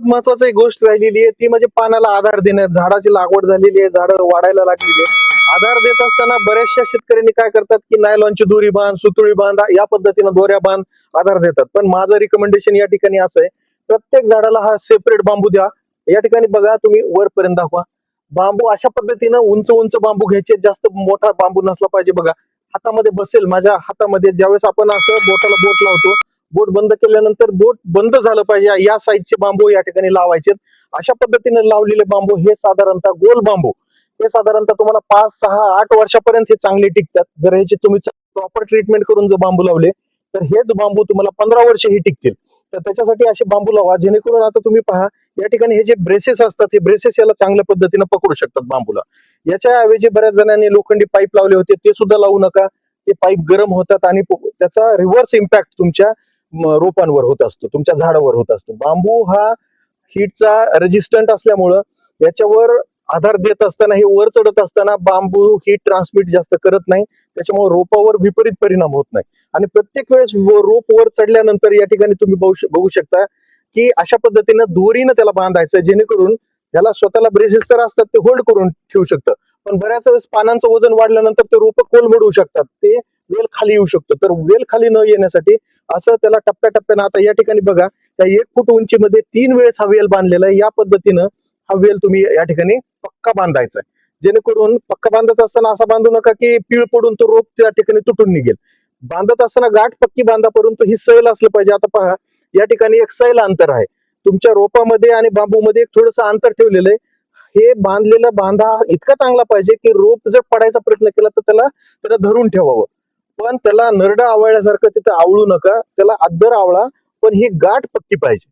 महत्वाची एक गोष्ट राहिलेली आहे ती म्हणजे पाण्याला आधार देणे. झाडाची लागवड झालेली आहे, झाडं वाढायला लागलेली आहे. आधार देत असताना बऱ्याचशा शेतकऱ्यांनी काय करतात की नायलॉनची दोरी बांध, सुतळी बांध या पद्धतीनं दोऱ्या बांध आधार देतात. पण माझं रिकमेंडेशन या ठिकाणी असं आहे, प्रत्येक झाडाला हा सेपरेट बांबू द्या. या ठिकाणी बघा तुम्ही वरपर्यंत दाखवा. बांबू अशा पद्धतीनं उंच उंच बांबू घ्यायचे, जास्त मोठा बांबू नसला पाहिजे. बघा हातामध्ये बसेल, माझ्या हातामध्ये ज्यावेळेस आपण असं बोटाला बोट लावतो, बोट बंद केल्यानंतर बोट बंद झालं पाहिजे या साईजचे बांबू या ठिकाणी लावायचे. अशा पद्धतीने लावलेले बांबू हे साधारणतः गोल बांबू हे साधारणतः तुम्हाला 5, 6, 8 वर्षापर्यंत हे चांगले टिकतात. जर ह्याची तुम्ही प्रॉपर ट्रीटमेंट करून जर बांबू लावले तर हेच बांबू तुम्हाला 15 वर्ष ही टिकतील. तर त्याच्यासाठी असे बांबू लावा जेणेकरून आता तुम्ही पहा या ठिकाणी हे जे ब्रेसेस असतात हे ब्रेसेस याला चांगल्या पद्धतीने पकडू शकतात बांबूला. याच्या ऐवजी बऱ्याच जणांनी लोखंडी पाईप लावले होते, ते सुद्धा लावू नका. ते पाईप गरम होतात आणि त्याचा रिव्हर्स इम्पॅक्ट तुमच्या रोपांवर होत असतो, तुमच्या झाडावर होत असतो. बांबू हा हीटचा रेजिस्टंट असल्यामुळं याच्यावर आधार देत असताना, हे वर चढत असताना बांबू हीट ट्रान्समिट जास्त करत नाही, त्याच्यामुळे रोपावर विपरीत परिणाम होत नाही. आणि प्रत्येक वेळेस रोप वर चढल्यानंतर या ठिकाणी तुम्ही बघू शकता की अशा पद्धतीनं दोरीनं त्याला बांधायचं, जेणेकरून त्याला स्वतःला ब्रेसेस तर असतात ते होल्ड करून ठेवू शकतं. पण बऱ्याच वेळेस पानांचं वजन वाढल्यानंतर ते रोप कोलमड होऊ शकतात, ते वेल खाली येऊ शकतो. तर वेल खाली न येण्यासाठी असं त्याला टप्प्याटप्प्यानं, आता या ठिकाणी बघा त्या 1 फूट उंचीमध्ये 3 वेळेस हा वेल बांधलेला आहे. या पद्धतीनं हा वेल तुम्ही या ठिकाणी पक्का बांधायचा आहे. जेणेकरून पक्का बांधत असताना असा बांधू नका की पीळ पडून तो रोप त्या ठिकाणी तुटून निघेल. बांधत असताना गाठ पक्की बांधा, परंतु ही सैल असलं पाहिजे. आता पहा या ठिकाणी एक सैल अंतर आहे, तुमच्या रोपामध्ये आणि बांबूमध्ये एक थोडंसं अंतर ठेवलेलं आहे. हे बांधलेला बांधा इतका चांगला पाहिजे की रोप जर पडायचा प्रयत्न केला तर त्याला धरून ठेवावं. पण त्याला नरडा आवळल्यासारखं तिथं आवळू नका, त्याला अद्दर आवळा, पण ही गाठ पक्की पाहिजे.